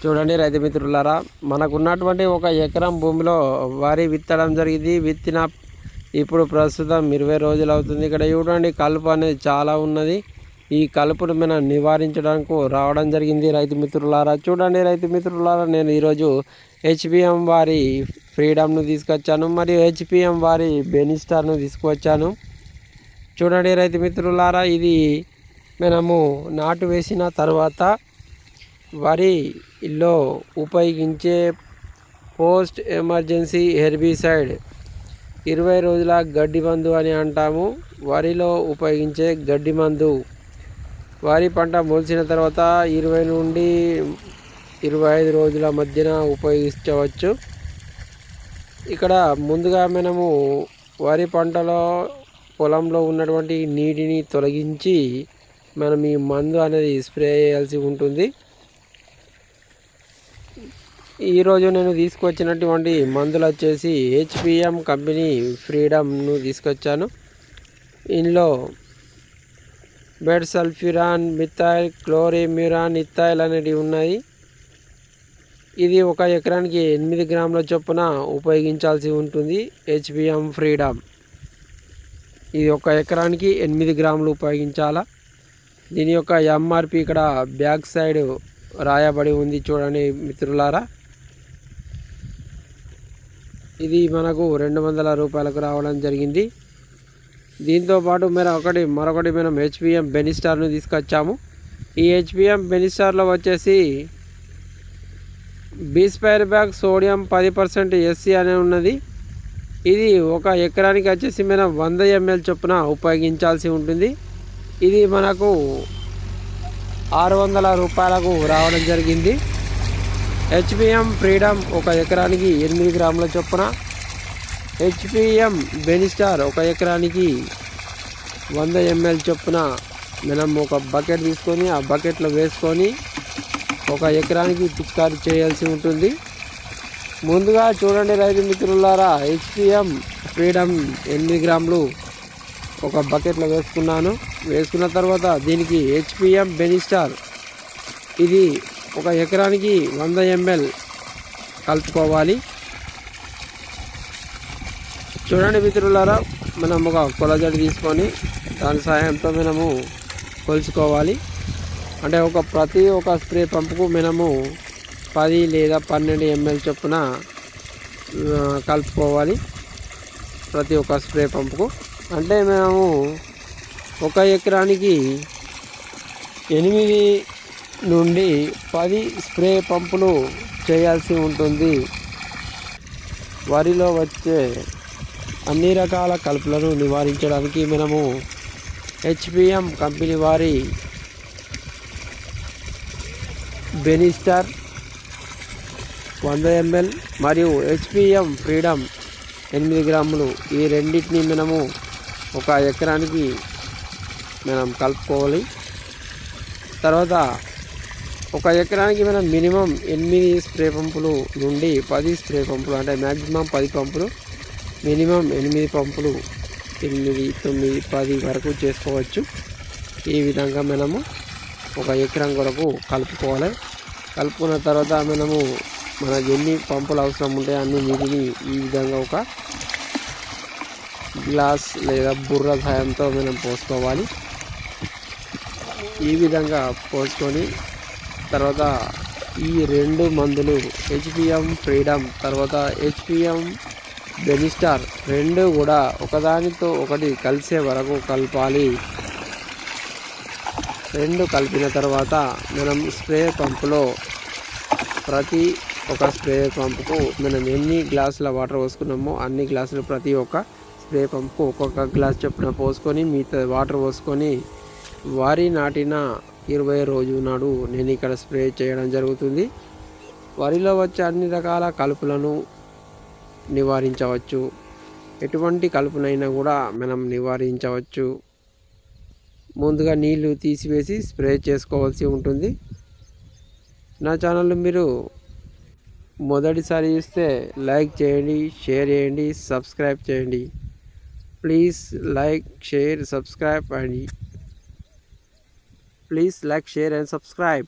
చూడండి రైతు మిత్రులారా, మనకున్నటువంటి ఒక ఎకరం భూమిలో వరి విత్తడం జరిగింది. విత్తిన ఇప్పుడు ప్రస్తుతం 20 రోజులు అవుతుంది. ఇక్కడ చూడండి కలుపు అనేది చాలా ఉన్నది. ఈ కలుపును మనం నివారించడానికి రావడం జరిగింది రైతు మిత్రులారా. చూడండి రైతు మిత్రులారా, నేను ఈరోజు హెచ్పిఎం వారి ఫ్రీడమ్ను తీసుకొచ్చాను, మరియు హెచ్పిఎం వారి బెనిస్టార్ను తీసుకువచ్చాను. చూడండి రైతు మిత్రులారా, ఇది మనము నాటు వేసిన తర్వాత వరిలో ఉపయోగించే పోస్ట్ ఎమర్జెన్సీ హెర్బిసైడ్ 20 రోజుల గడ్డి మందు అని అంటాము. వరిలో ఉపయోగించే గడ్డి మందు వరి పంట మొలిచిన తర్వాత 20 నుండి 25 రోజుల మధ్యన ఉపయోగించవచ్చు. ఇక్కడ ముందుగా మనము వరి పంటలో పొలంలో ఉన్నటువంటి నీటిని తొలగించి మనం ఈ మందు అనేది స్ప్రే చేయాల్సి ఉంటుంది. ఈరోజు నేను తీసుకొచ్చినటువంటి మందులు వచ్చేసి హెచ్పిఎం కంపెనీ ఫ్రీడమ్ను తీసుకొచ్చాను. ఇందులో bed sulfuron, methyl, chlorimuron, ethyl అనేవి ఉన్నాయి. ఇది ఒక ఎకరానికి 8 గ్రాముల చొప్పున ఉపయోగించాల్సి ఉంటుంది. హెచ్పిఎం ఫ్రీడమ్ ఇది ఒక ఎకరానికి 8 గ్రాములు ఉపయోగించాలా. దీని యొక్క ఎంఆర్పి ఇక్కడ బ్యాక్ సైడ్ రాయబడి ఉంది, చూడండి మిత్రులారా. ఇది మనకు 200 రూపాయలకు రావడం జరిగింది. దీంతోపాటు మరొకటి మనం హెచ్పిఎం బెనిస్టార్ను తీసుకొచ్చాము. ఈ హెచ్పిఎం బెనిస్టార్లో వచ్చేసి బీస్పైర్ బ్యాగ్ సోడియం 10% ఎస్సీ అనే ఉన్నది. ఇది ఒక ఎకరానికి వచ్చేసి మనం 100 ml చొప్పున ఉపయోగించాల్సి ఉంటుంది. ఇది మనకు 600 రూపాయలకు రావడం జరిగింది. హెచ్పిఎం ఫ్రీడమ్ ఒక ఎకరానికి 8 గ్రాముల చొప్పున, హెచ్పిఎం బెనిస్టార్ ఒక ఎకరానికి 100 ml చొప్పున మనం ఒక బకెట్ తీసుకొని ఆ బకెట్లో వేసుకొని ఒక ఎకరానికి పిచికారీ చేయాల్సి ఉంటుంది. ముందుగా చూడండి రైతు మిత్రులారా, హెచ్పిఎం ఫ్రీడమ్ 8 గ్రాములు ఒక బకెట్లో వేసుకున్నాను. వేసుకున్న తర్వాత దీనికి హెచ్పిఎం బెనిస్టార్ ఇది ఒక ఎకరానికి 100 ml కలుపుకోవాలి. చూడండి మిత్రులారా, మనం ఒక కొలజడి తీసుకొని దాని సహాయంతో మనము కొలుచుకోవాలి. అంటే ప్రతి ఒక్క స్ప్రే పంపుకు మనము 10 లేదా 12 ml చొప్పున కలుపుకోవాలి. ప్రతి ఒక్క స్ప్రే పంపుకు అంటే మేము ఒక ఎకరానికి 8 నుండి 10 స్ప్రే పంపులు చేయాల్సి ఉంటుంది. వరిలో వచ్చే అన్ని రకాల కలుపులను నివారించడానికి మనము హెచ్పిఎం కంపెనీ వారి బెనిస్టార్ 100 ml మరియు హెచ్పిఎం ఫ్రీడమ్ 8 గ్రాములు ఈ రెండింటిని మనము ఒక ఎకరానికి మనం కలుపుకోవాలి. తర్వాత ఒక ఎకరానికి మనం మినిమం 8 స్ప్రే పంపులు నుండి 10 స్ప్రే పంపులు, అంటే మ్యాక్సిమం 10 పంపులు, మినిమం 8 పంపులు, 8, 9, 10 వరకు చేసుకోవచ్చు. ఈ విధంగా మనము ఒక ఎకరం కొరకు కలుపుకోవాలి. కలుపుకున్న తర్వాత మనకు ఎన్ని పంపులు అవసరం ఉంటే అన్ని నీటిని ఈ విధంగా ఒక గ్లాస్ లేదా బుర్ర సహాయంతో మనం పోసుకోవాలి. ఈ విధంగా పోసుకొని తర్వాత ఈ 2 మందులు హెచ్పిఎం ఫ్రీడమ్ తర్వాత హెచ్పిఎం బెనిస్టార్ 2 కూడా ఒకదానితో ఒకటి కలిసే వరకు కలపాలి. 2 కలిపిన తర్వాత మనం స్ప్రే పంపులో ప్రతి ఒక స్ప్రే పంపుకు మనం ఎన్ని గ్లాసుల వాటర్ పోసుకున్నామో అన్ని గ్లాసులు ప్రతి ఒక్క స్ప్రే పంపుకు ఒక్కొక్క గ్లాస్ చొప్పున పోసుకొని మిగతా వాటర్ పోసుకొని వరి నాటిన 20 రోజు నాడు నేను ఇక్కడ స్ప్రే చేయడం జరుగుతుంది. వరిలో వచ్చే అన్ని రకాల కలుపులను నివారించవచ్చు. ఎటువంటి కలుపునైనా కూడా మనం నివారించవచ్చు. ముందుగా నీళ్లు తీసివేసి స్ప్రే చేసుకోవాల్సి ఉంటుంది. నా ఛానల్ మీరు మొదటిసారి చూస్తే లైక్ చేయండి, షేర్ చేయండి, సబ్స్క్రైబ్ చేయండి. Please like, share, subscribe and please like, share and subscribe.